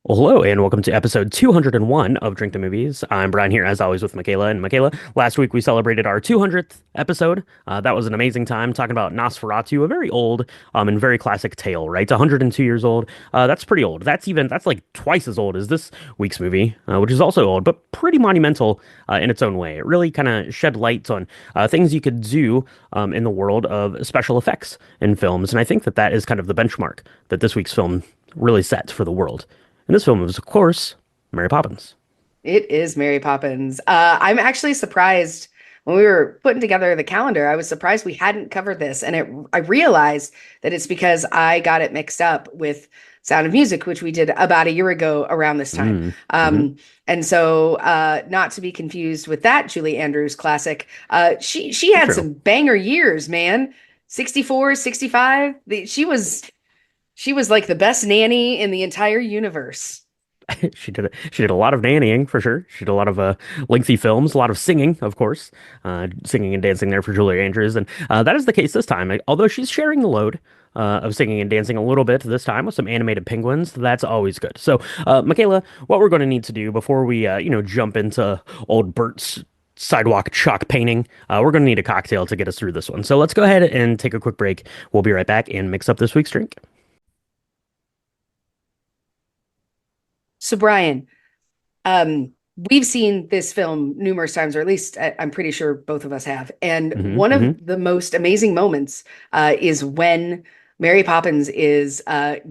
Well, hello, and welcome to episode 201 of Drink the Movies. I'm Brian here, as always, with Michaela. And Michaela, last week we celebrated our 200th episode. That was an amazing time talking about Nosferatu, a very old and very classic tale, right? It's 102 years old. That's pretty old. That's like twice as old as this week's movie, which is also old, but pretty monumental in its own way. It really kind of shed light on things you could do in the world of special effects in films. And I think that that is kind of the benchmark that this week's film really set for the world. And this film was, of course, Mary Poppins. It is Mary Poppins. I'm actually surprised when we were putting together the calendar. I was surprised we hadn't covered this, and I realized that it's because I got it mixed up with Sound of Music, which we did about a year ago around this time. Mm-hmm. And so, not to be confused with that Julie Andrews classic. She had True. some banger years, man. 64, 65. She was like the best nanny in the entire universe. She did a lot of nannying for sure. She did a lot of lengthy films, a lot of singing, of course, singing and dancing there for Julie Andrews, and that is the case this time. Although she's sharing the load of singing and dancing a little bit this time with some animated penguins, that's always good. So, Michaela, what we're going to need to do before we jump into old Bert's sidewalk chalk painting, we're going to need a cocktail to get us through this one. So let's go ahead and take a quick break. We'll be right back and mix up this week's drink. So, Brian, um, we've seen this film numerous times, or at least I'm pretty sure both of us have. And one of Hmm. the most amazing moments is when Mary Poppins is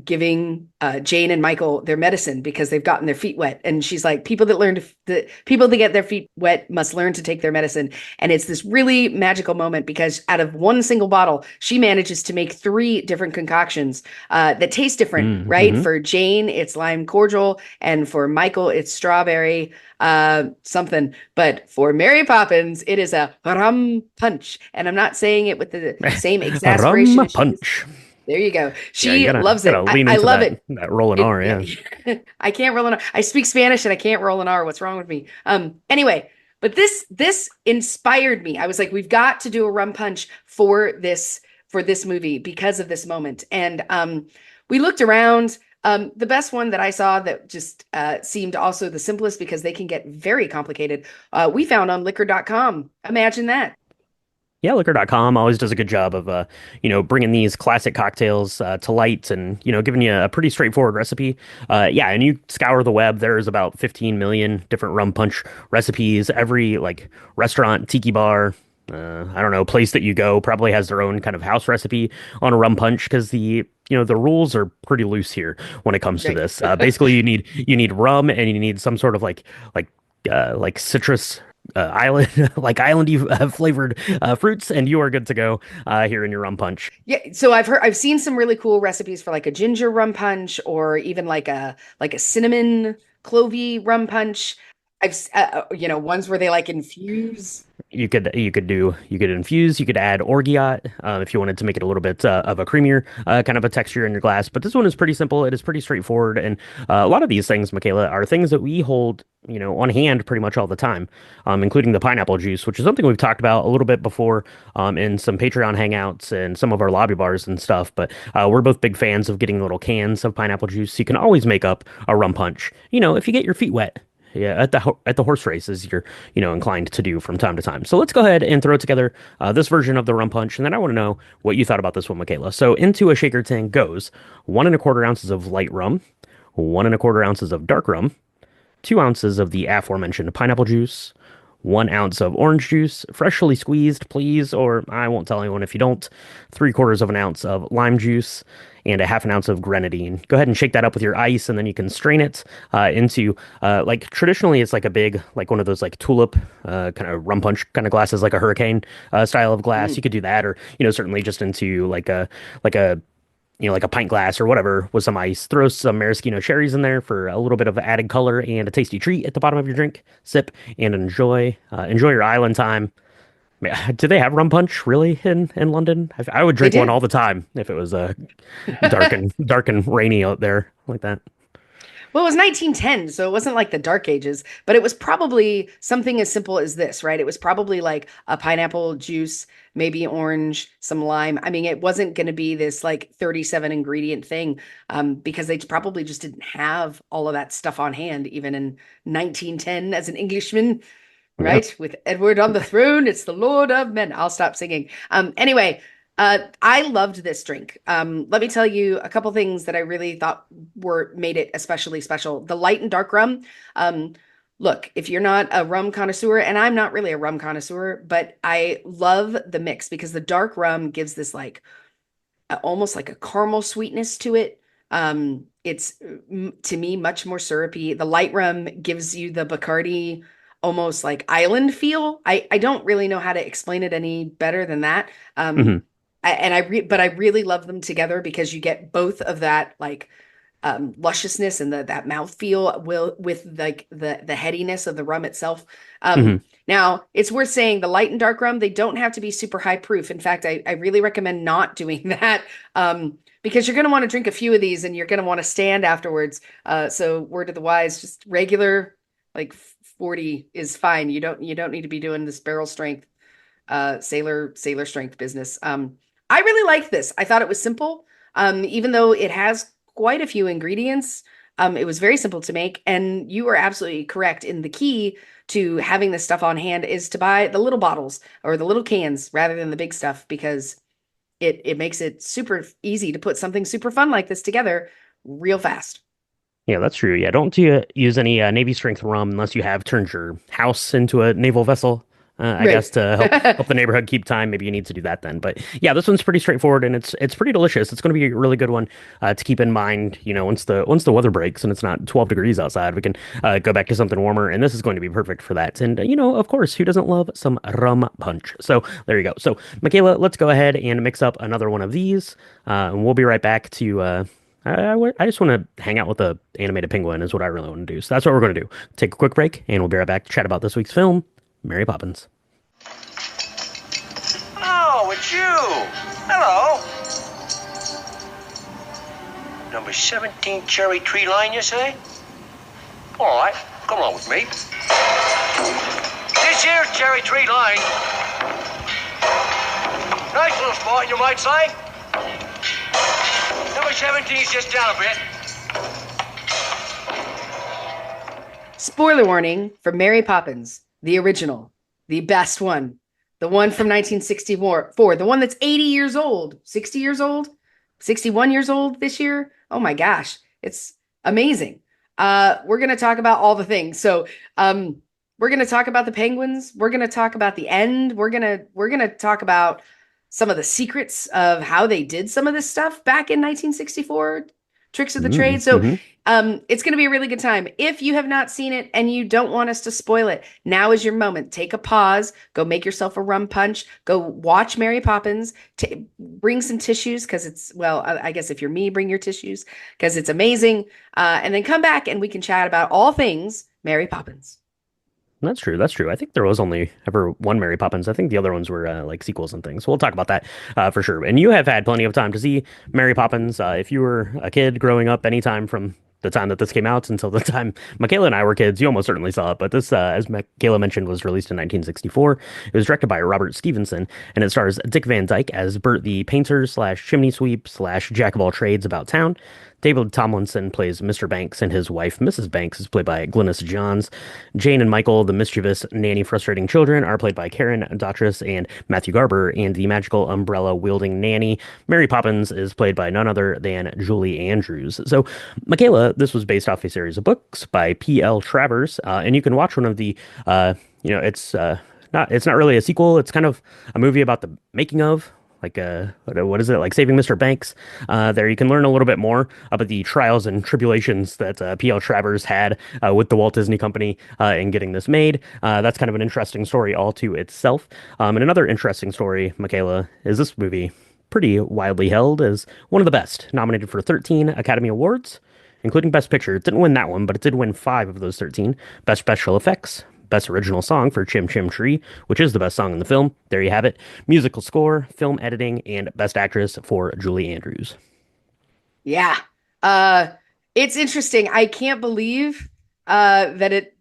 giving Jane and Michael their medicine because they've gotten their feet wet, and she's like, the people that get their feet wet must learn to take their medicine." And it's this really magical moment because out of one single bottle, she manages to make three different concoctions that taste different. Right? Hmm. For Jane, it's lime cordial, and for Michael, it's strawberry something. But for Mary Poppins, it is a rum punch, and I'm not saying it with the same exasperation Rum as she. punch. There you go. Yeah, you She gotta loves gotta it. lean I into love that it. that rolling R, yeah. I can't roll an R. I speak Spanish and I can't roll an R. What's wrong with me? Anyway, but this inspired me. I was like, we've got to do a rum punch for this movie because of this moment. And we looked around. The best one that I saw that just seemed also the simplest because they can get very complicated. We found on liquor.com. Imagine that. Yeah, liquor.com always does a good job of bringing these classic cocktails to light and giving you a pretty straightforward recipe. Yeah, and you scour the web, there's about 15 million different rum punch recipes. Every like restaurant, tiki bar, I don't know, place that you go probably has their own kind of house recipe on a rum punch because the rules are pretty loose here when it comes to Right. this. Basically, you need rum and you need some sort of like like citrus island like islandy flavored fruits, and you are good to go here in your rum punch. Yeah, so I've seen some really cool recipes for like a ginger rum punch or even like a cinnamon clovey rum punch. Ones where they like infuse. You could infuse, you could add orgeat if you wanted to make it a little bit of a creamier kind of a texture in your glass. But this one is pretty simple. It is pretty straightforward, and a lot of these things, Michaela, are things that we hold on hand pretty much all the time, including the pineapple juice, which is something we've talked about a little bit before in some Patreon hangouts and some of our lobby bars and stuff. But we're both big fans of getting little cans of pineapple juice. You can always make up a rum punch, if you get your feet wet. Yeah, at the horse races, you're inclined to do from time to time. So let's go ahead and throw together this version of the rum punch, and then I want to know what you thought about this one, Michaela. So into a shaker tin goes 1 1/4 ounces of light rum, 1 1/4 ounces of dark rum, 2 ounces of the aforementioned pineapple juice, 1 ounce of orange juice, freshly squeezed, please, or I won't tell anyone if you don't, 3/4 of an ounce of lime juice, and a half an ounce of grenadine. Go ahead and shake that up with your ice, and then you can strain it into like traditionally it's like a big like one of those like tulip kind of rum punch kind of glasses, like a hurricane style of glass. Mm. You could do that, or certainly just into like a like a pint glass or whatever with some ice. Throw some maraschino cherries in there for a little bit of added color and a tasty treat at the bottom of your drink. Sip and enjoy. Enjoy your island time. Do they have rum punch really in London? I would They drink one do. all the time if it was dark and rainy out there like that. Well, it was 1910, so it wasn't like the Dark Ages, but it was probably something as simple as this, right? It was probably like a pineapple juice, maybe orange, some lime. I mean, it wasn't going to be this like 37 ingredient thing, because they probably just didn't have all of that stuff on hand, even in 1910 as an Englishman, Yeah. right? With Edward on the throne, it's the Lord of Men. I'll stop singing. Anyway, I loved this drink. Let me tell you a couple things that I really thought were made it especially special. The light and dark rum. Um, Look, if you're not a rum connoisseur, and I'm not really a rum connoisseur, but I love the mix because the dark rum gives this like almost like a caramel sweetness to it. It's to me much more syrupy. The light rum gives you the Bacardi almost like island feel. I don't really know how to explain it any better than that. Hmm. But I really love them together because you get both of that like lusciousness and that mouthfeel will with like the headiness of the rum itself. Hmm. Now it's worth saying the light and dark rum, they don't have to be super high proof. In fact, I really recommend not doing that. Because you're going to want to drink a few of these and you're going to want to stand afterwards. So word of the wise, just regular like 40 is fine. You don't need to be doing this barrel strength sailor strength business. I really liked this. I thought it was simple. Even though it has quite a few ingredients, it was very simple to make. And you were absolutely correct. In the key to having this stuff on hand is to buy the little bottles or the little cans rather than the big stuff because it makes it super easy to put something super fun like this together real fast. Yeah, that's true. Yeah, don't use any Navy strength rum unless you have turned your house into a naval vessel. I Right. guess to help the neighborhood keep time, maybe you need to do that then. But yeah, this one's pretty straightforward and it's pretty delicious. It's going to be a really good one to keep in mind. You know, once the weather breaks and it's not 12 degrees outside, we can go back to something warmer, and this is going to be perfect for that. And you know, of course, who doesn't love some rum punch? So there you go. So Michaela, let's go ahead and mix up another one of these, and we'll be right back to. I just want to hang out with the animated penguin is what I really want to do. So that's what we're going to do. Take a quick break, and we'll be right back to chat about this week's film, Mary Poppins. Oh, it's you. Hello. Number 17 cherry tree line, you say? All right, come along with me. This here's cherry tree line. Nice little spot, you might say. Number 17's just down a bit. Spoiler warning for Mary Poppins, the original, the best one, the one from 1964, the one that's 80 years old, 60 years old, 61 years old this year. Oh my gosh, it's amazing. We're gonna talk about all the things. So, we're gonna talk about the penguins. We're gonna talk about the end. We're gonna talk about some of the secrets of how they did some of this stuff back in 1964, tricks of the trade. So Mm-hmm. it's going to be a really good time. If you have not seen it and you don't want us to spoil it, now is your moment. Take a pause, go make yourself a rum punch, go watch Mary Poppins, bring some tissues because it's, well, I guess if you're me, bring your tissues because it's amazing. And then come back and we can chat about all things Mary Poppins. That's true. That's true. I think there was only ever one Mary Poppins. I think the other ones were like sequels and things. So we'll talk about that for sure. And you have had plenty of time to see Mary Poppins. If you were a kid growing up, anytime from the time that this came out until the time Michaela and I were kids, you almost certainly saw it. But this, as Michaela mentioned, was released in 1964. It was directed by Robert Stevenson, and it stars Dick Van Dyke as Bert the painter slash chimney sweep slash jack of all trades about town. David Tomlinson plays Mr. Banks, and his wife, Mrs. Banks, is played by Glynis Johns. Jane and Michael, the mischievous, nanny frustrating children, are played by Karen Dotrice and Matthew Garber, and the magical umbrella wielding nanny, Mary Poppins, is played by none other than Julie Andrews. So, Michaela, this was based off a series of books by P.L. Travers, and you can watch one of the, it's not really a sequel. It's kind of a movie about the making of. Like what is it like Saving Mr. Banks? There you can learn a little bit more about the trials and tribulations that P.L. Travers had with the Walt Disney Company in getting this made. That's kind of an interesting story all to itself. And another interesting story, Michaela, is this movie pretty widely held as one of the best, nominated for 13 Academy Awards, including Best Picture. It didn't win that one, but it did win five of those 13. Best Special Effects, Best Original Song for Chim Chim Tree, which is the best song in the film. There you have it. Musical Score, Film Editing, and Best Actress for Julie Andrews. Yeah. Uh, It's interesting. I can't believe that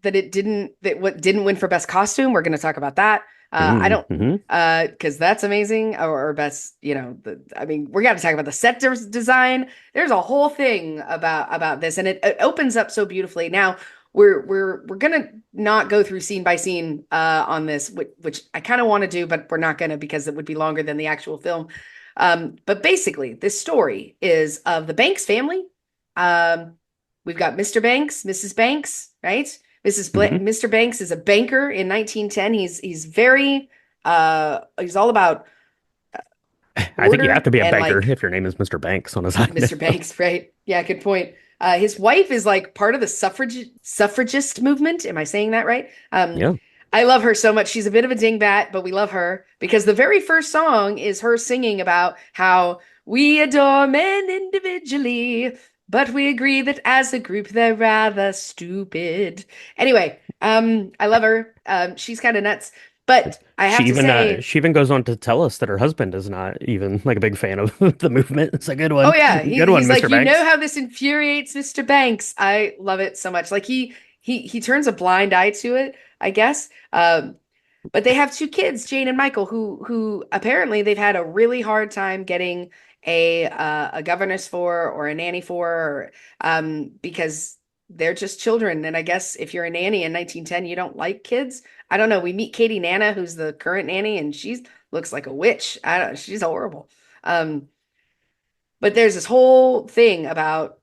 what didn't win for best costume. We're going to talk about that. I don't Mm-hmm. because that's amazing or best, I mean, we got to talk about the design. There's a whole thing about this and it opens up so beautifully. Now, we're going to not go through scene by scene on this which I kind of want to do, but we're not going to because it would be longer than the actual film. But basically, this story is of the Banks family. Um, we've got Mr. Banks, Mrs. Banks, right? Hmm. Mr. Banks is a banker in 1910. He's very he's all about I think you have order to be a and banker like if your name is Mr. Banks on his side. Mr. Banks, right? Yeah, good point. His wife is like part of the suffragist movement. Am I saying that right? Yeah. I love her so much. She's a bit of a dingbat, but we love her because the very first song is her singing about how we adore men individually, but we agree that as a group they're rather stupid. Anyway, I love her. She's kind of nuts, but I have to say, She even goes on to tell us that her husband is not even like a big fan of the movement. It's a good oh one. yeah, Good one, he's like, Mr. you know Banks. how this infuriates Mr. Banks. I love it so much. Like he turns a blind eye to it, I guess. But they have two kids, Jane and Michael, who apparently they've had a really hard time getting a governess for or a nanny for, because they're just children. And I guess if you're a nanny in 1910, you don't like kids. I don't know. We meet Katie Nana, who's the current nanny, and she looks like a witch. I don't, she's horrible. Um, but there's this whole thing about,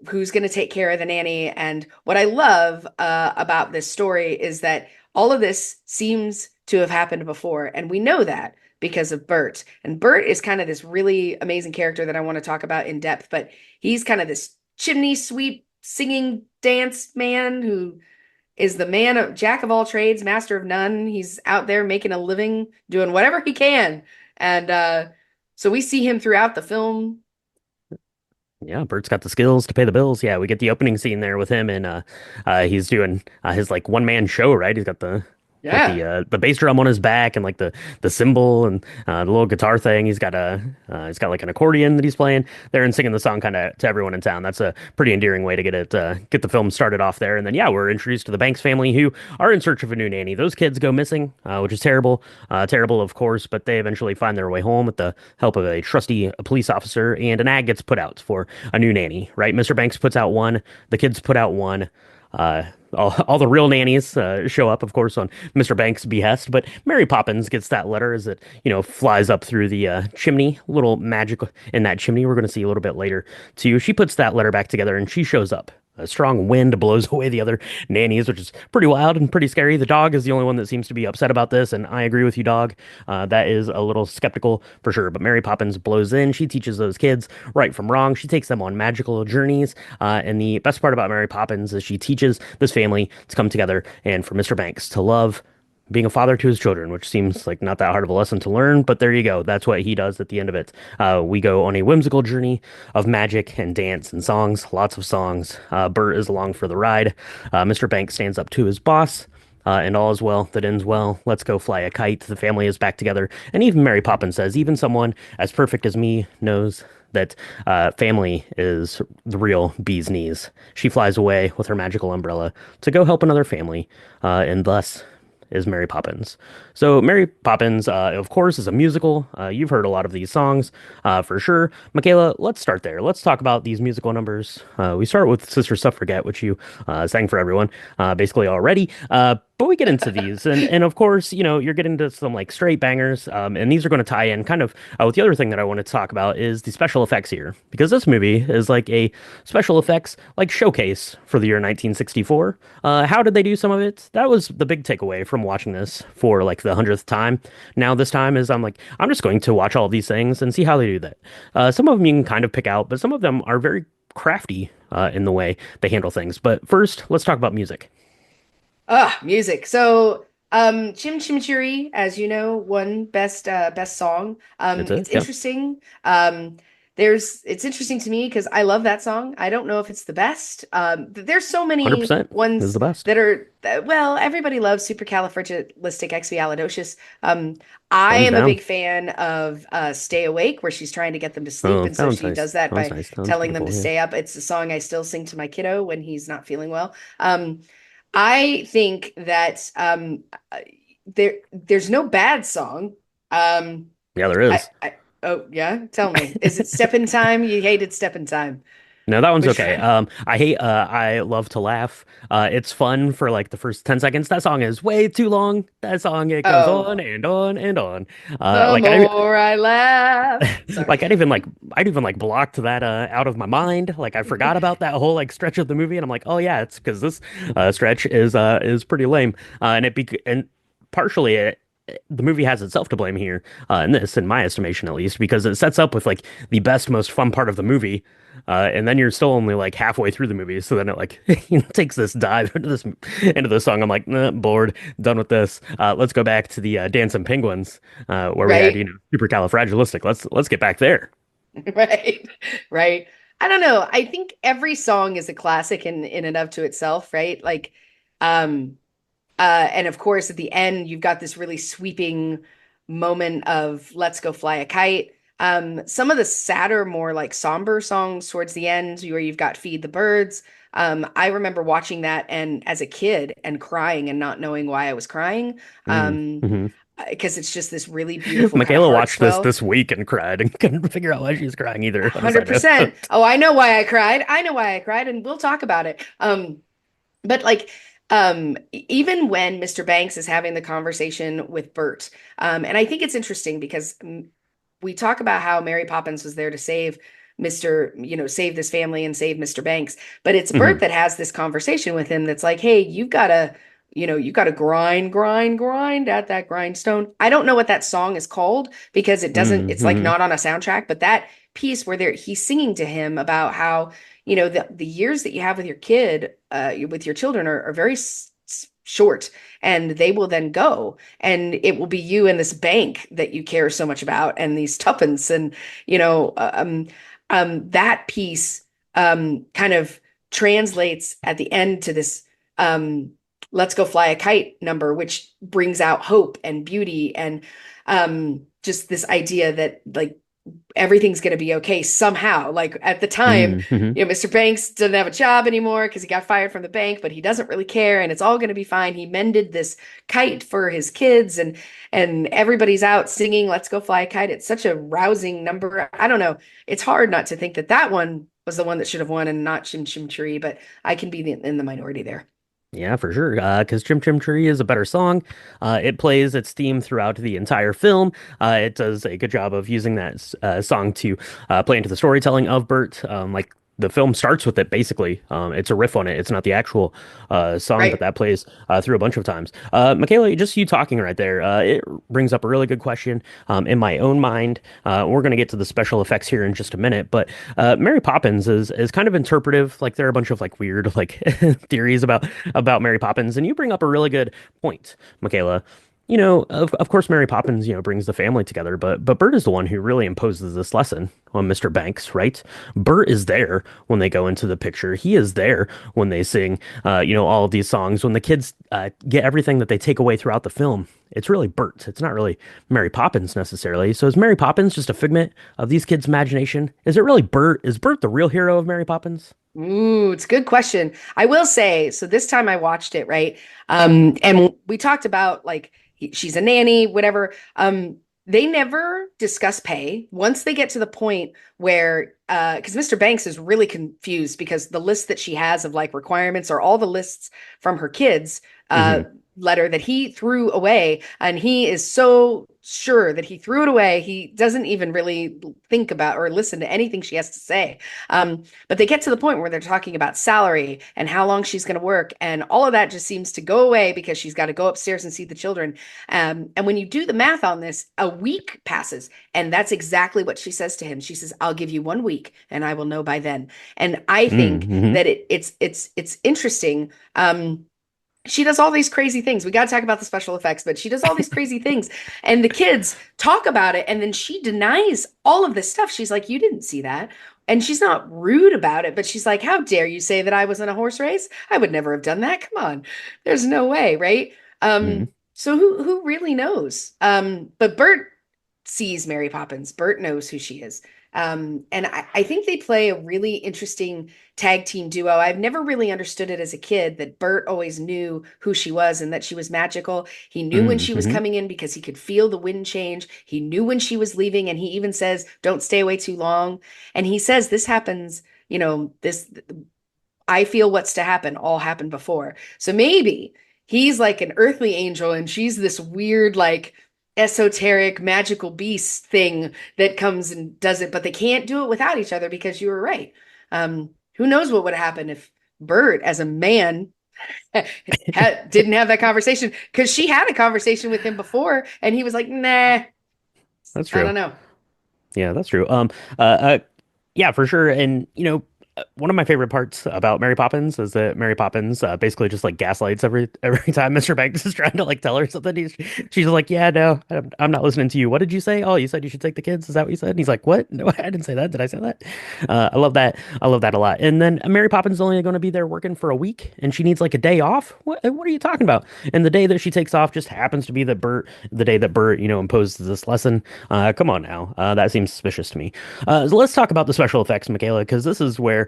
who's going to take care of the nanny. And what I love about this story is that all of this seems to have happened before. And we know that because of Bert. And Bert is kind of this really amazing character that I want to talk about in depth, but he's kind of this chimney sweep singing dance man who is the man of jack of all trades, master of none. He's out there making a living, doing whatever he can. And so we see him throughout the film. Yeah, Bert's got the skills to pay the bills. Yeah, we get the opening scene there with him, and he's doing his like one man show, right? He's got Yeah. the bass drum on his back and like the cymbal and the little guitar thing. He's got like an accordion that he's playing there and singing the song kind of to everyone in town. That's a pretty endearing way to get the film started off there. And then yeah, we're introduced to the Banks family who are in search of a new nanny. Those kids go missing, which is terrible, terrible of course, but they eventually find their way home with the help of a trusty police officer, and an ad gets put out for a new nanny. Right, Mr. Banks puts out one, the kids put out one. Uh, all the real nannies show up, of course, on Mr. Banks' behest. But Mary Poppins gets that letter as it, flies up through the chimney. Little magic in that chimney. We're going to see a little bit later, too. She puts that letter back together and she shows up. A strong wind blows away the other nannies, which is pretty wild and pretty scary. The dog is the only one that seems to be upset about this, and I agree with you, dog. That is a little skeptical for sure. But Mary Poppins blows in. She teaches those kids right from wrong. She takes them on magical journeys. And the best part about Mary Poppins is she teaches this family to come together and for Mr. Banks to love being a father to his children, which seems like not that hard of a lesson to learn, but there you go. That's what he does at the end of it. We go on a whimsical journey of magic and dance and songs, lots of songs. Bert is along for the ride. Mr. Banks stands up to his boss. And all is well that ends well. Let's go fly a kite. The family is back together. And even Mary Poppins says, even someone as perfect as me knows that family is the real bee's knees. She flies away with her magical umbrella to go help another family, and thus is Mary Poppins. So Mary Poppins, of course, is a musical. You've heard a lot of these songs, for sure. Michaela, let's start there. Let's talk about these musical numbers. We start with Sister Suffragette, which you sang for everyone, basically already. But we get into these, and of course, you're getting to some like straight bangers, and these are going to tie in kind of with the other thing that I want to talk about is the special effects here, because this movie is like a special effects like showcase for the year 1964. How did they do some of it? That was the big takeaway from watching this for like the 100th time. Now this time is I'm like I'm just going to watch all of these things and see how they do that. Some of them you can kind of pick out, but some of them are very crafty in the way they handle things. But first, let's talk about music. Ah, music. So, Chim Chimichurri, as you know, won best song. That's It's it. Yep. interesting. it's interesting to me because I love that song. I don't know if it's the best. There's so many 100% is ones the best. that are well, everybody loves supercalifragilisticexpialidocious. I Thumbs am a down. big fan of Stay Awake, where she's trying to get them to sleep, Oh, and so that one's she nice. does that That one's by nice. That one's telling them to beautiful. Yeah. stay up. It's a song I still sing to my kiddo when he's not feeling well. I think that there's no bad song. Um, Yeah, there is. oh yeah, tell me, is it Step in Time? You hated Step in Time, No, that one's which okay. I love to laugh. It's fun for like the first 10 seconds. That song is way too long. That song, it goes oh, on and on and on. the Like more I laugh. Sorry. I'd even like blocked that out of my mind. Like I forgot about that whole like stretch of the movie, and I'm like, oh yeah, it's because this stretch is pretty lame. And partially the movie has itself to blame here, in my estimation at least, because it sets up with like the best, most fun part of the movie, and then you're still only like halfway through the movie, so then it like takes this dive into this song. I'm like, nah, bored, done with this. Let's go back to the Dancing Penguins, where we had Right, supercalifragilistic. Let's get back there. right, right. I don't know. I think every song is a classic in and of to itself, right? Like, um, and of course, at the end, you've got this really sweeping moment of "Let's Go Fly a Kite." Some of the sadder, more like somber songs towards the end, where you've got "Feed the Birds." I remember watching that and as a kid and crying and not knowing why I was crying. Mm, hmm Because it's just this really beautiful kind of Michaela heart watched this swell. this week and cried and couldn't figure out why she was crying either. On a side 100%. note. Oh, I know why I cried. I know why I cried, and we'll talk about it. But like, even when Mr. Banks is having the conversation with Bert, and I think it's interesting because we talk about how Mary Poppins was there to save save this family and save Mr. Banks, but it's Bert Hmm that has this conversation with him that's like, hey, you've got to grind, grind, grind at that grindstone. I don't know what that song is called because it's like hmm not on a soundtrack, but that piece where he's singing to him about how the years that you have with your kid with your children are very short, and they will then go, and it will be you and this bank that you care so much about and these tuppence, and that piece kind of translates at the end to this "Let's Go Fly a Kite" number, which brings out hope and beauty, and just this idea that like everything's going to be okay somehow. Like at the time, hmm Mr. Banks doesn't have a job anymore because he got fired from the bank, but he doesn't really care, and it's all going to be fine. He mended this kite for his kids, and everybody's out singing "Let's Go Fly a Kite." It's such a rousing number. I don't know. It's hard not to think that that one was the one that should have won and not Chim Chim Tree, but I can be in the minority there. Yeah, for sure. Because Chim Chim Tree is a better song. It plays its theme throughout the entire film. It does a good job of using that song to play into the storytelling of Bert. Like the film starts with it basically. It's a riff on it. It's not the actual song, but Right. that plays through a bunch of times. Michaela, just you talking right there, it brings up a really good question in my own mind. We're going to get to the special effects here in just a minute, but Mary Poppins is kind of interpretive. Like there are a bunch of like weird like theories about Mary Poppins, and you bring up a really good point, Michaela. Of course, Mary Poppins, brings the family together, but Bert is the one who really imposes this lesson on Mr. Banks, right? Bert is there when they go into the picture. He is there when they sing, all of these songs. When the kids get everything that they take away throughout the film, it's really Bert. It's not really Mary Poppins necessarily. So is Mary Poppins just a figment of these kids' imagination? Is it really Bert? Is Bert the real hero of Mary Poppins? Ooh, it's a good question. I will say, so this time I watched it, right? And we talked about like she's a nanny, whatever. They never discuss pay once they get to the point where because Mr. Banks is really confused because the list that she has of like requirements are all the lists from her kids Hmm letter that he threw away, and he is so sure that he threw it away he doesn't even really think about or listen to anything she has to say. But they get to the point where they're talking about salary and how long she's going to work, and all of that just seems to go away because she's got to go upstairs and see the children. And when you do the math on this, a week passes, and that's exactly what she says to him. She says, "I'll give you 1 week, and I will know by then." And I think hmm that it's interesting. she does all these crazy things. We got to talk about the special effects, but she does all these crazy things. And the kids talk about it. And then she denies all of this stuff. She's like, you didn't see that. And she's not rude about it, but she's like, how dare you say that I was in a horse race? I would never have done that. Come on. There's no way, right? Mhm. So who really knows? But Bert sees Mary Poppins. Bert knows who she is. And I think they play a really interesting tag team duo. I've never really understood it as a kid that Bert always knew who she was and that she was magical. He knew when she was Mhm. coming in because he could feel the wind change. He knew when she was leaving, and he even says, "Don't stay away too long." And he says, "This happens, this I feel what's to happen all happened before." So maybe he's like an earthly angel and she's this weird, like esoteric, magical beast thing that comes and does it, but they can't do it without each other because you were right. Who knows what would happen if Bert, as a man, didn't have that conversation because she had a conversation with him before and he was like, nah, That's I true. don't know. Yeah, that's true. Uh, uh, yeah, for sure. And one of my favorite parts about Mary Poppins is that Mary Poppins basically just like gaslights every time Mr. Banks is trying to like tell her something. She's like, "Yeah, no, I'm not listening to you. What did you say? Oh, you said you should take the kids. Is that what you said?" And he's like, "What? No, I didn't say that. Did I say that?" I love that. I love that a lot. And then Mary Poppins is only going to be there working for a week, and she needs like a day off. What are you talking about? And the day that she takes off just happens to be the day that Bert, imposes this lesson. Come on now, that seems suspicious to me. So let's talk about the special effects, Michaela, because this is where,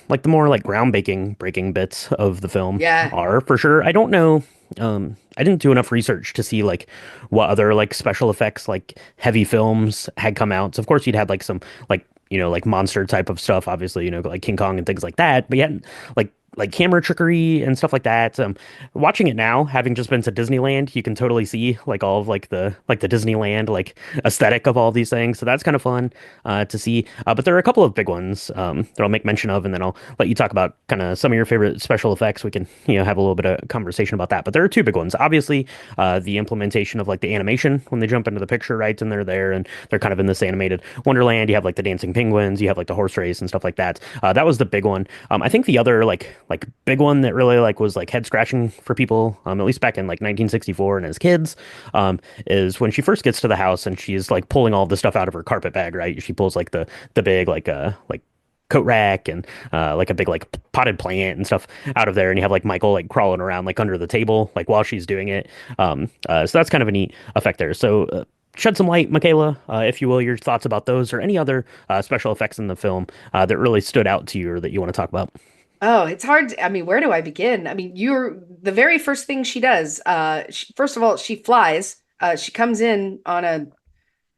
like the more like groundbreaking breaking bits of the film Yeah. are for sure. I don't know. I didn't do enough research to see like what other like special effects like heavy films had come out. So of course you'd had like some like like monster type of stuff, obviously like King Kong and things like that. But yet like camera trickery and stuff like that. Watching it now, having just been to Disneyland, you can totally see like all of like the Disneyland like aesthetic of all these things. So that's kind of fun to see. But there are a couple of big ones that I'll make mention of, and then I'll let you talk about kind of some of your favorite special effects. We can have a little bit of conversation about that. But there are two big ones. Obviously, the implementation of like the animation when they jump into the picture, right, and they're there and they're kind of in this animated wonderland. You have like the dancing penguins, you have like the horse race and stuff like that. That was the big one. I think the other like big one that really like was like head scratching for people, at least back in like 1964 and as kids, is when she first gets to the house and she's like pulling all the stuff out of her carpet bag, right? She pulls like the big like coat rack and like a big like potted plant and stuff out of there, and you have like Michael like crawling around like under the table like while she's doing it. So that's kind of a neat effect there. So shed some light, Michaela, if you will, your thoughts about those or any other special effects in the film that really stood out to you or that you want to talk about. Oh, it's hard. I mean, where do I begin? I mean, you're the very first thing she does. First of all, she flies. She comes in on a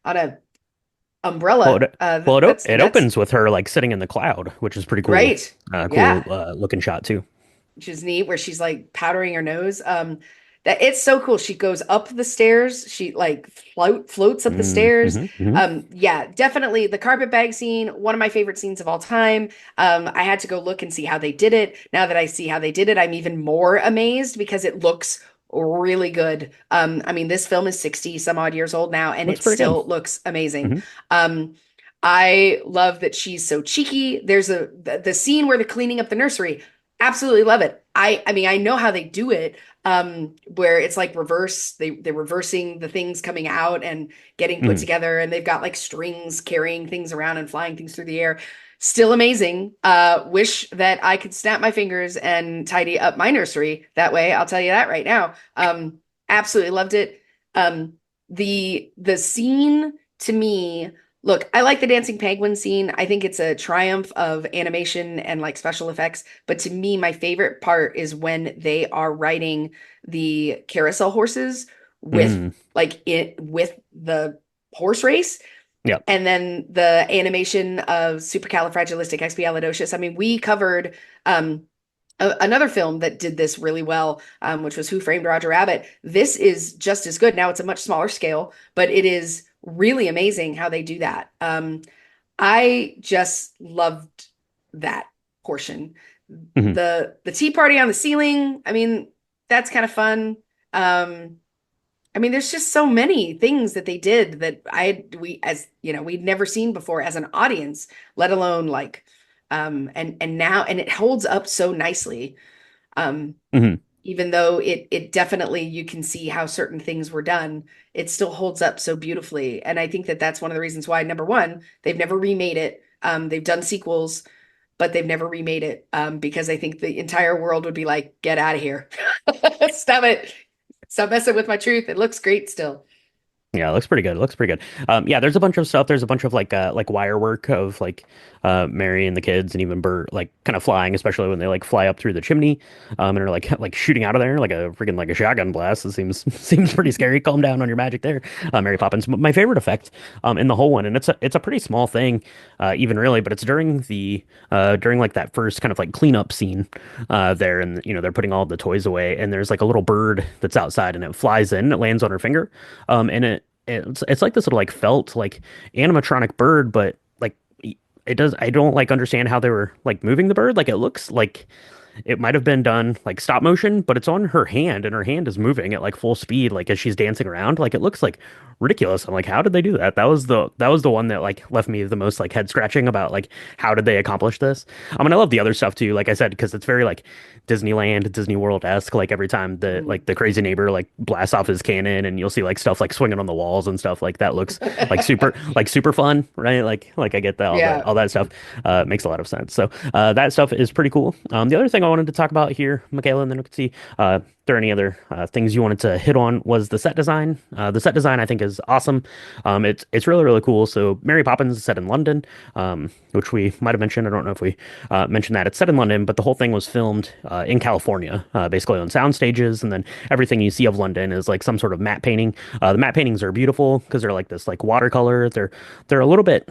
Well, umbrella. it That's opens with her like sitting in the cloud, which is pretty cool. right. Cool Yeah, looking shot too. which is neat. Where she's like powdering her nose. That it's so cool. She goes up the stairs. She like floats up the stairs. Hmm. Yeah, definitely the carpet bag scene. One of my favorite scenes of all time. I had to go look and see how they did it. Now that I see how they did it, I'm even more amazed because it looks really good. I mean, this film is 60 some odd years old now, and Looks it pretty good. still looks amazing. Hmm. Um, I love that she's so cheeky. There's the scene where they're cleaning up the nursery. Absolutely love it. I mean, I know how they do it, where it's like reverse. They're reversing the things coming out and getting put Hmm. together, and they've got like strings carrying things around and flying things through the air. Still amazing. Wish that I could snap my fingers and tidy up my nursery that way. I'll tell you that right now. Absolutely loved it. The scene to me. Look, I like the dancing penguin scene. I think it's a triumph of animation and like special effects. But to me, my favorite part is when they are riding the carousel horses with Mm. with the horse race, Yeah. and then the animation of supercalifragilisticexpialidocious. I mean, we covered another film that did this really well, which was Who Framed Roger Rabbit. This is just as good. Now it's a much smaller scale, but it is really amazing how they do that. I just loved that portion. Hmm. The tea party on the ceiling, I mean, that's kind of fun. I mean, there's just so many things that they did that we as we'd never seen before as an audience, let alone like and now and it holds up so nicely. Um Hmm. even though it definitely you can see how certain things were done, it still holds up so beautifully. And I think that that's one of the reasons why, number one, they've never remade it. They've done sequels, but they've never remade it because I think the entire world would be like, get out of here. Stop it. Stop messing with my truth. It looks great still. Yeah, it looks pretty good. It looks pretty good. Yeah, there's a bunch of stuff. There's a bunch of like wire work of like Mary and the kids and even Bert like kind of flying, especially when they like fly up through the chimney and are like shooting out of there like a freaking like a shotgun blast. It seems seems pretty scary. Calm down on your magic there, Mary Poppins. But my favorite effect in the whole one, and it's a pretty small thing, even really, but it's during like that first kind of like cleanup scene there, and you know they're putting all the toys away, and there's like a little bird that's outside, and it flies in, it lands on her finger, and it's like this little like felt like animatronic bird, but like it does I don't like understand how they were like moving the bird. Like it looks like it might have been done like stop motion, but it's on her hand and her hand is moving at like full speed, like as she's dancing around. Like it looks like ridiculous. I'm like, how did they do that? That was the one that like left me the most like head scratching about like how did they accomplish this? I mean, I love the other stuff too, like I said, because it's very like Disneyland, Disney World-esque. Like every time the Mm. like the crazy neighbor like blasts off his cannon and you'll see like stuff like swinging on the walls and stuff like that looks like super fun, right? Like I get that Yeah. all that stuff makes a lot of sense. So that stuff is pretty cool. The other thing I wanted to talk about here, Michaela, and then we could see if there are any other things you wanted to hit on was the set design. The set design I think is awesome. It's really cool. So Mary Poppins is set in London, which we might have mentioned. I don't know if we mentioned that it's set in London, but the whole thing was filmed in California, basically on sound stages, and then everything you see of London is like some sort of matte painting. The matte paintings are beautiful because they're like this like watercolor. They're a little bit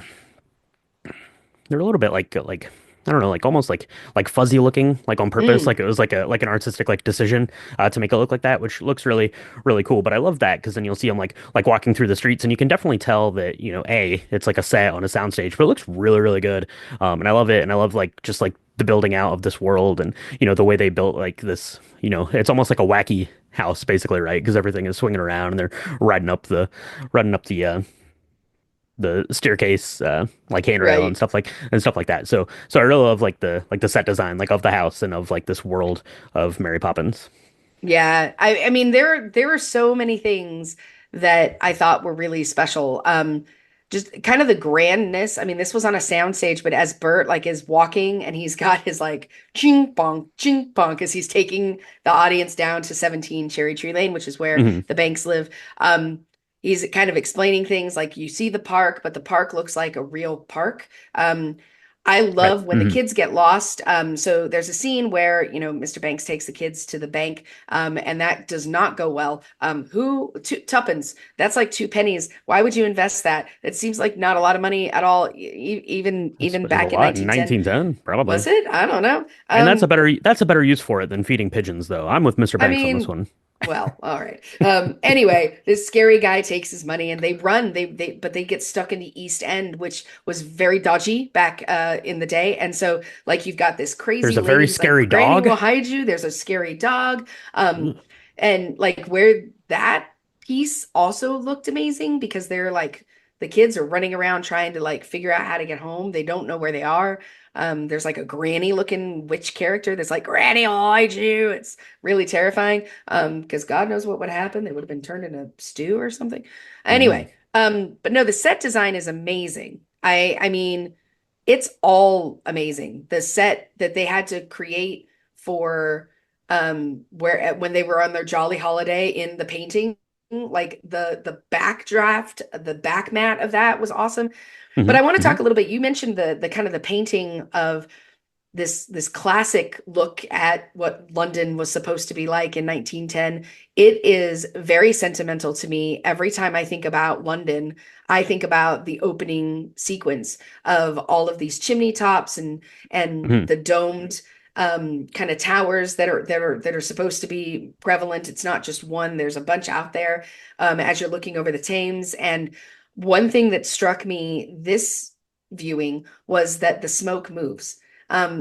like I don't know, like almost like fuzzy looking, like on purpose, Mm, like it was like an artistic like decision to make it look like that, which looks really cool. But I love that because then you'll see them like walking through the streets, and you can definitely tell that it's like a set on a soundstage, but it looks really good. And I love it, and I love like just like the building out of this world, and the way they built like this. It's almost like a wacky house basically, right? Because everything is swinging around, and they're riding up the staircase like handrail right. and stuff like that. So I really love like the set design like of the house and of like this world of Mary Poppins. Yeah. I mean there are so many things that I thought were really special. Just kind of the grandness. I mean, this was on a soundstage, but as Bert like is walking and he's got his like ching bonk as he's taking the audience down to 17 Cherry Tree Lane, which is where Hmm. the Banks live. He's kind of explaining things like you see the park, but the park looks like a real park. I Right. love when the Hmm. kids get lost. So there's a scene where, Mr. Banks takes the kids to the bank, and that does not go well. Tuppence, that's like two pennies. Why would you invest that? It seems like not a lot of money at all, even It's a back in lot in 1910. 1910 probably. Was it? I don't know. And that's a better use for it than feeding pigeons though. I'm with Mr. I Banks on this mean, one. well, all right. Anyway, this scary guy takes his money and they run. But they get stuck in the East End, which was very dodgy back in the day. And so, like, you've got this There's crazy a lady very who's like, scary Granny dog. will hide you. There's a scary dog. Um, Ugh. and like where that piece also looked amazing because they're like the kids are running around trying to like figure out how to get home. They don't know where they are. There's like a granny looking witch character that's like, Granny will hide you. It's really terrifying. Because God knows what would happen. They would have been turned into stew or something. Mm. Anyway, but no, the set design is amazing. I mean, it's all amazing. The set that they had to create for where when they were on their jolly holiday in the painting, like the backdraft, the back mat of that was awesome. But I Hmm. want to Hmm. talk a little bit. You mentioned the kind of the painting of this classic look at what London was supposed to be like in 1910. It is very sentimental to me. Every time I think about London, I think about the opening sequence of all of these chimney tops and Hmm. the domed kind of towers that are supposed to be prevalent. It's not just one, there's a bunch out there as you're looking over the Thames. And one thing that struck me this viewing was that the smoke moves.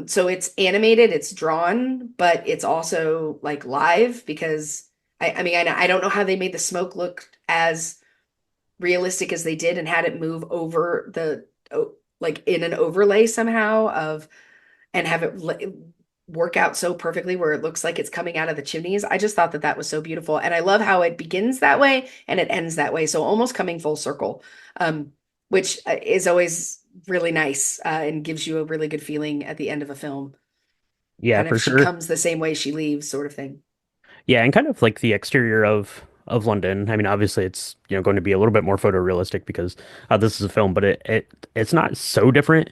So it's animated, it's drawn, but it's also like live because I mean, I don't know how they made the smoke look as realistic as they did and had it move over like in an overlay somehow of and have it work out so perfectly where it looks like it's coming out of the chimneys. I just thought that that was so beautiful. And I love how it begins that way and it ends that way. So almost coming full circle, which is always really nice and gives you a really good feeling at the end of a film. Yeah, Kind of for she sure. comes the same way she leaves, sort of thing. Yeah, and kind of like the exterior of London. I mean, obviously it's, going to be a little bit more photorealistic because this is a film, but it's not so different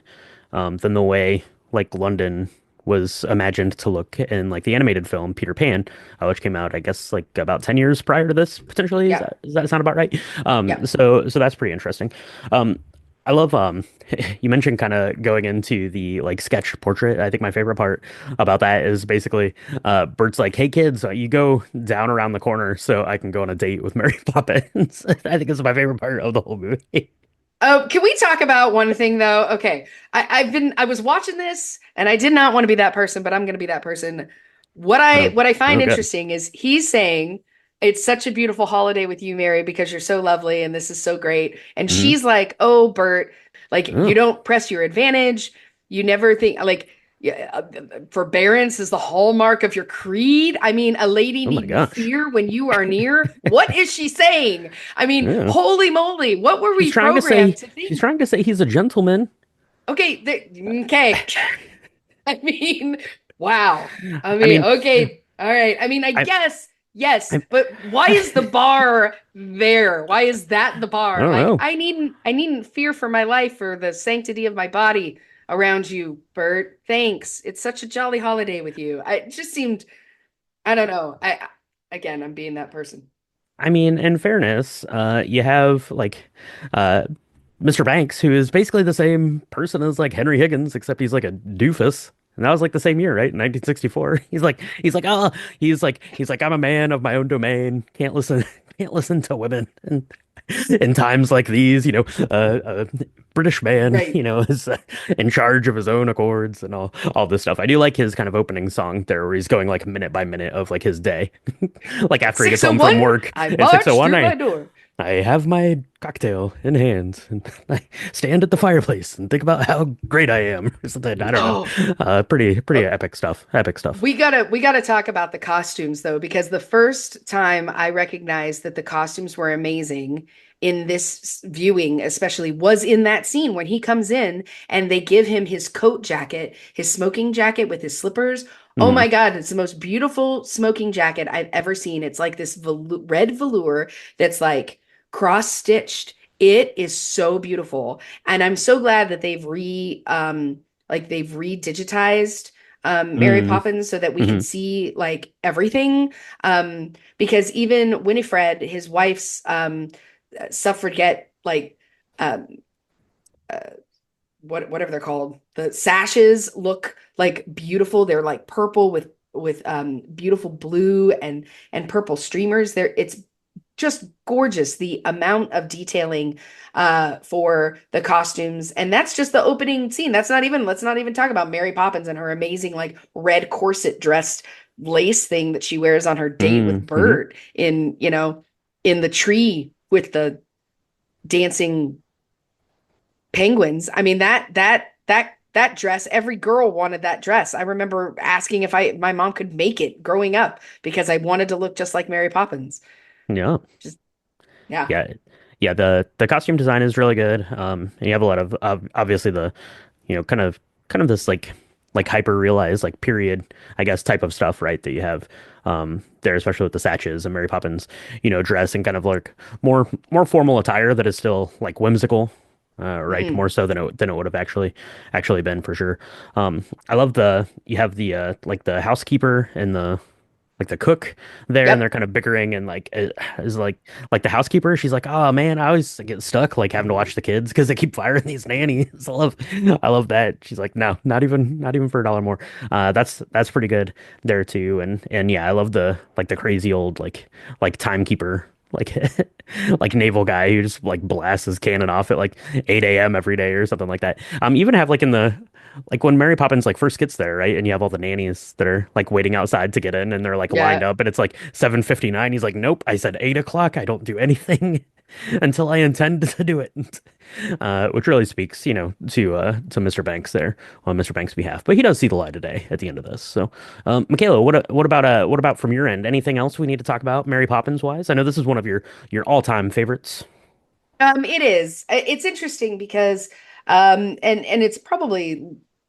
than the way like London was imagined to look in like the animated film Peter Pan, which came out, I guess, like about 10 years prior to this, potentially. Yeah. Does that sound about right? Yeah. So that's pretty interesting. I love you mentioned kind of going into the like sketch portrait. I think my favorite part about that is basically Bert's like, "Hey kids, you go down around the corner so I can go on a date with Mary Poppins." I think it's my favorite part of the whole movie. Oh, can we talk about one thing though? Okay. I was watching this and I did not want to be that person, but I'm going to be that person. Oh, What I find oh, good. interesting is he's saying it's such a beautiful holiday with you, Mary, because you're so lovely and this is so great. And Hmm. she's like, "Oh, Bert, like you Oh, don't press your advantage. You never think like yeah, forbearance is the hallmark of your creed. I mean, a lady oh my needn't gosh. fear when you are near. What is she saying? I mean, Yeah. holy moly, what were She's we trying to programmed say to she's think? trying to say he's a gentleman. Okay, okay. I mean, wow. I I mean, mean, okay, all right. I mean, I I guess yes, I but why is the bar there? Why is that the I bar? don't Like, know. I needn't fear for my life or the sanctity of my body around you, Bert. Thanks. It's such a jolly holiday with you. It just seemed, I don't know. Again, I'm being that person. I mean, in fairness, you have like uh Mr. Banks, who is basically the same person as like Henry Higgins, except he's like a doofus. And that was like the same year, right? 1964. He's like, I'm a man of my own domain. Can't listen, can't listen to women. And in times like these, a British man, Right. is in charge of his own accords and all this stuff. I do like his kind of opening song there, where he's going like minute by minute of like his day, like At after he gets home 6:01, from work I at marched 6:01. through I my door. I have my cocktail in hand and I stand at the fireplace and think about how great I am or something. I don't Oh, know. Pretty epic stuff. Epic stuff. we gotta talk about the costumes though, because the first time I recognized that the costumes were amazing in this viewing, especially, was in that scene when he comes in and they give him his coat jacket, his smoking jacket with his slippers. Oh Hmm. my God, it's the most beautiful smoking jacket I've ever seen. It's like this red velour that's like cross-stitched. It is so beautiful. And I'm so glad that they've redigitized Mary Hmm. Poppins so that we can Hmm. see like everything. Because even Winifred, his wife's suffragette, like um, uh, whatever they're called, the sashes look like beautiful. They're like purple with beautiful blue and purple streamers. There, it's just gorgeous the amount of detailing for the costumes, and that's just the opening scene. That's not even Let's not even talk about Mary Poppins and her amazing like red corset dressed lace thing that she wears on her date with Hmm. Bert in in the tree with the dancing penguins. I mean that dress, every girl wanted that dress. I remember asking if I my mom could make it growing up because I wanted to look just like Mary Poppins. Yeah. Just yeah. Yeah. Yeah. The costume design is really good. And you have a lot of obviously the, kind of this like hyper realized like period, I guess, type of stuff, right? That you have there, especially with the sashes and Mary Poppins, dress and kind of like more formal attire that is still like whimsical. Right, Mhm. more so than it would have actually been for sure. I love you have the like the housekeeper and the like the cook there, and they're Yep. kind of bickering, and like it is like the housekeeper, she's like, oh man, I always get stuck like having to watch the kids because they keep firing these nannies. I love that. She's like, no, not even for a dollar more. That's pretty good there too. And yeah, I love the crazy old like timekeeper, like like naval guy who just like blasts his cannon off at like 8 a.m. every day or something like that. Even have like in the like when Mary Poppins like first gets there, right? And you have all the nannies that are like waiting outside to get in and they're like lined Yeah. up and it's like 7:59. He's like, nope, I said 8 o'clock. I don't do anything. until I intend to do it. Which really speaks, to Mr. Banks there on Mr. Banks' behalf. But he does see the light of day at the end of this. So, Michaela, what about from your end? Anything else we need to talk about Mary Poppins wise? I know this is one of your all-time favorites. It is. It's interesting because and it's probably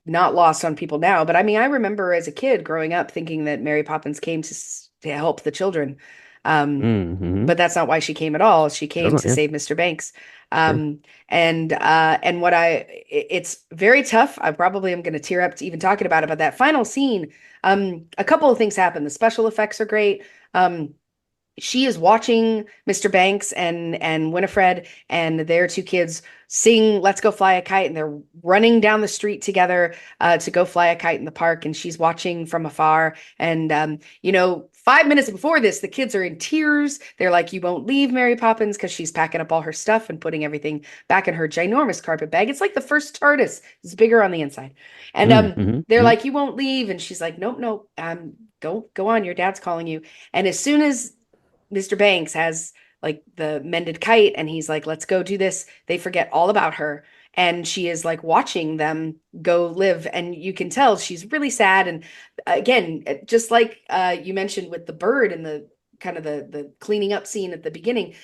not lost on people now, but I mean, I remember as a kid growing up thinking that Mary Poppins came to help the children. Mm-hmm. But that's not why she came at all. She She came doesn't, to yeah, save Mr. Banks. sure. And what it's very tough. I probably am going to tear up to even talking about it, but that final scene, a couple of things happen. The special effects are great. She is watching Mr. Banks and Winifred and their two kids sing "Let's Go Fly a Kite," and they're running down the street together to go fly a kite in the park. And she's watching from afar. And 5 minutes before this, the kids are in tears. They're like, "You won't leave, Mary Poppins," because she's packing up all her stuff and putting everything back in her ginormous carpet bag. It's like the first TARDIS. It's bigger on the inside. And Mm-hmm. they're Hmm. like, "You won't leave," and she's like, "Nope, nope. Go on. Your dad's calling you." And as soon as Mr. Banks has like the mended kite and he's like, let's go do this, they forget all about her. And she is like watching them go live. And you can tell she's really sad. And again, just like you mentioned with the bird and the kind of the cleaning up scene at the beginning,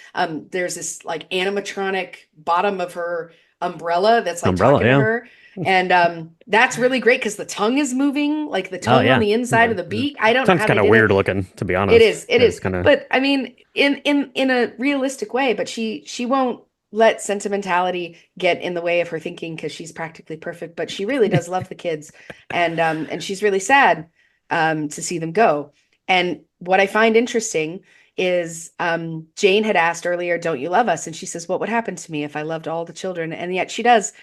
there's this like animatronic bottom of her umbrella that's like Umbrella, talking to yeah. her. And that's really great because the tongue is moving, like the Oh tongue on yeah. the inside of the The beak. I don't know tongue's how they kind of did it. weird looking, to be It honest. is, it It's is. kind of But I mean, in a realistic way, but she won't let sentimentality get in the way of her thinking because she's practically perfect, but she really does love the kids. And she's really sad to see them go. And what I find interesting is Jane had asked earlier, "Don't you love us?" And she says, "What would happen to me if I loved all the children?" And yet she does.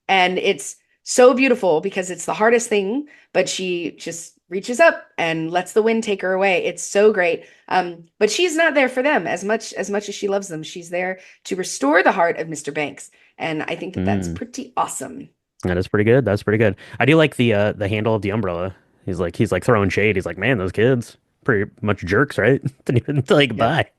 And it's so beautiful because it's the hardest thing, but she just reaches up and lets the wind take her away. It's so great. But she's not there for them as much as she loves them. She's there to restore the heart of Mr. Banks. And I think that that's mm, pretty awesome. that is pretty good. That's pretty good. I do like the handle of the umbrella. He's like throwing shade. He's like, man, those kids pretty much jerks, right? Didn't even say Yep. goodbye.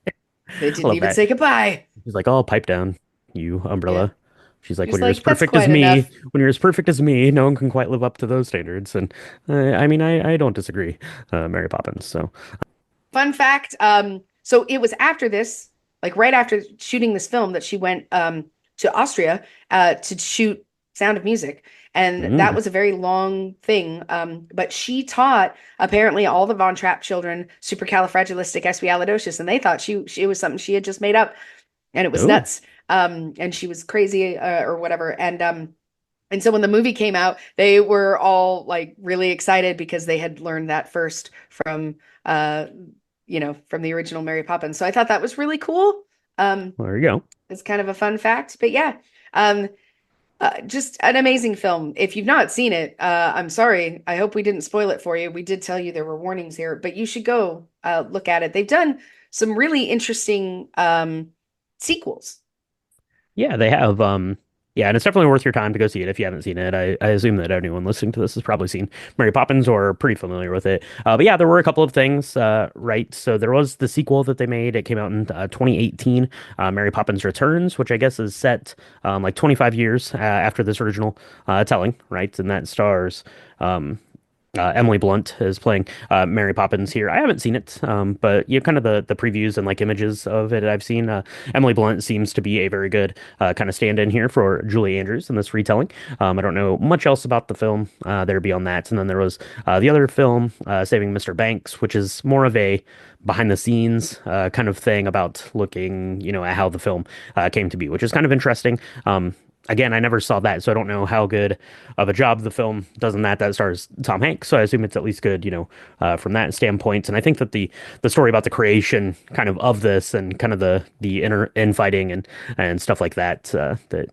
They I didn't love even that. say goodbye. He's like, oh, pipe down, you Yeah. umbrella. She's like, She's when you're as like, that's perfect as quite me, enough. when you're as perfect as me, no one can quite live up to those standards. And I mean, I don't disagree, Mary Poppins. So, Fun fact, so it was after this, like right after shooting this film that she went to Austria to shoot Sound of Music. And that mm, was a very long thing. But she taught apparently all the Von Trapp children supercalifragilisticexpialidocious, and they thought she it was something she had just made up, and it was oh, nuts. And she was crazy or whatever. And so when the movie came out, they were all like really excited because they had learned that first from uh from the original Mary Poppins. So I thought that was really cool. Um well, there you go. it's kind of a fun fact, but yeah. Um just an amazing film. If you've not seen it, I'm sorry. I hope we didn't spoil it for you. We did tell you there were warnings here, but you should go look at it. They've done some really interesting sequels. Yeah, they have. Yeah, and it's definitely worth your time to go see it if you haven't seen it. I assume that anyone listening to this has probably seen Mary Poppins or pretty familiar with it. But yeah, there were a couple of things, right? So there was the sequel that they made. It came out in 2018, Mary Poppins Returns, which I guess is set like 25 years after this original telling, right? And that stars. Emily Blunt is playing Mary Poppins here. I haven't seen it, but kind of the previews and like images of it I've seen. Emily Blunt seems to be a very good kind of stand-in here for Julie Andrews in this retelling. I don't know much else about the film there beyond that. And then there was the other film, Saving Mr. Banks, which is more of a behind the scenes kind of thing about looking, at how the film came to be, which is kind of interesting. Again, I never saw that, so I don't know how good of a job the film does in that. That stars Tom Hanks, so I assume it's at least good, from that standpoint. And I think that the story about the creation kind of this and kind of the inner infighting and stuff like that, that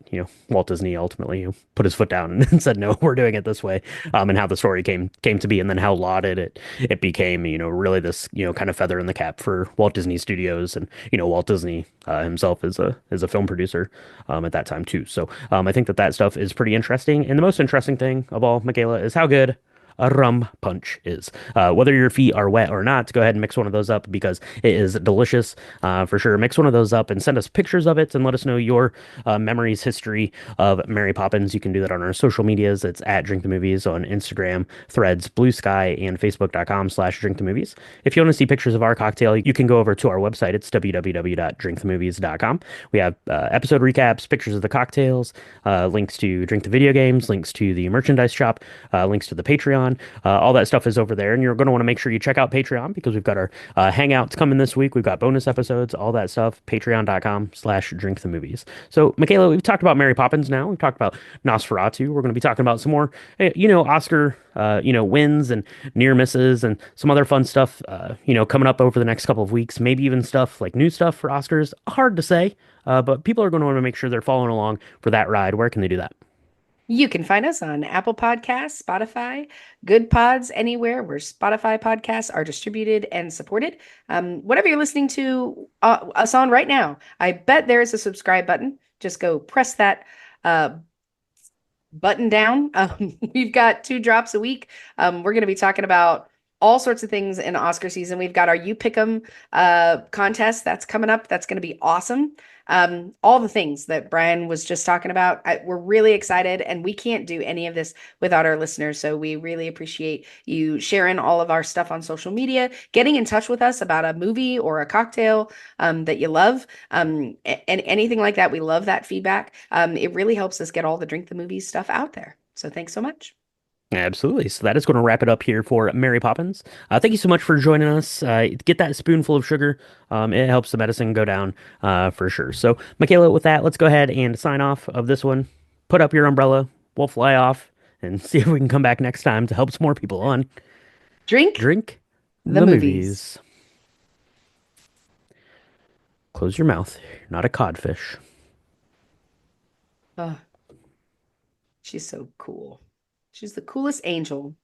Walt Disney ultimately put his foot down and said no, we're doing it this way, and how the story came to be, and then how lauded it became, really this kind of feather in the cap for Walt Disney Studios, and Walt Disney himself is a film producer at that time too. So I think that stuff is pretty interesting. And the most interesting thing of all, Michaela, is how good a rum punch is. Whether your feet are wet or not, go ahead and mix one of those up because it is delicious. For sure, mix one of those up and send us pictures of it and let us know your memories, history of Mary Poppins. You can do that on our social medias. It's at Drink the Movies on Instagram, Threads, Blue Sky, and Facebook.com/Drink the Movies. If you want to see pictures of our cocktail, you can go over to our website. It's www.drinkthemovies.com. We have episode recaps, pictures of the cocktails, links to Drink the Video Games, links to the merchandise shop, links to the Patreon. All that stuff is over there. And you're going to want to make sure you check out Patreon because we've got our hangouts coming this week. We've got bonus episodes, all that stuff. Patreon.com/Drink the Movies. So, Michaela, we've talked about Mary Poppins now. We've talked about Nosferatu. We're going to be talking about some more, Oscar, wins and near misses and some other fun stuff, coming up over the next couple of weeks. Maybe even stuff like new stuff for Oscars. Hard to say, but people are going to want to make sure they're following along for that ride. Where can they do that? You can find us on Apple Podcasts, Spotify, Good Pods, anywhere where Spotify podcasts are distributed and supported. Whatever you're listening to us on right now, I bet there is a subscribe button. Just go press that button down. We've got 2 drops a week. We're going to be talking about all sorts of things in Oscar season. We've got our You Pick 'em contest that's coming up. That's going to be awesome. All the things that Brian was just talking about, we're really excited, and we can't do any of this without our listeners. So we really appreciate you sharing all of our stuff on social media, getting in touch with us about a movie or a cocktail that you love, and anything like that. We love that feedback. It really helps us get all the Drink the Movies stuff out there. So thanks so much. Absolutely. So that is going to wrap it up here for Mary Poppins. Thank you so much for joining us. Get that spoonful of sugar. It helps the medicine go down for sure. So, Michaela, with that, let's go ahead and sign off of this one. Put up your umbrella. We'll fly off and see if we can come back next time to help some more people on Drink Drink the the Movies. Movies. Close your mouth. You're not a codfish. Oh, she's so cool. She's the coolest angel.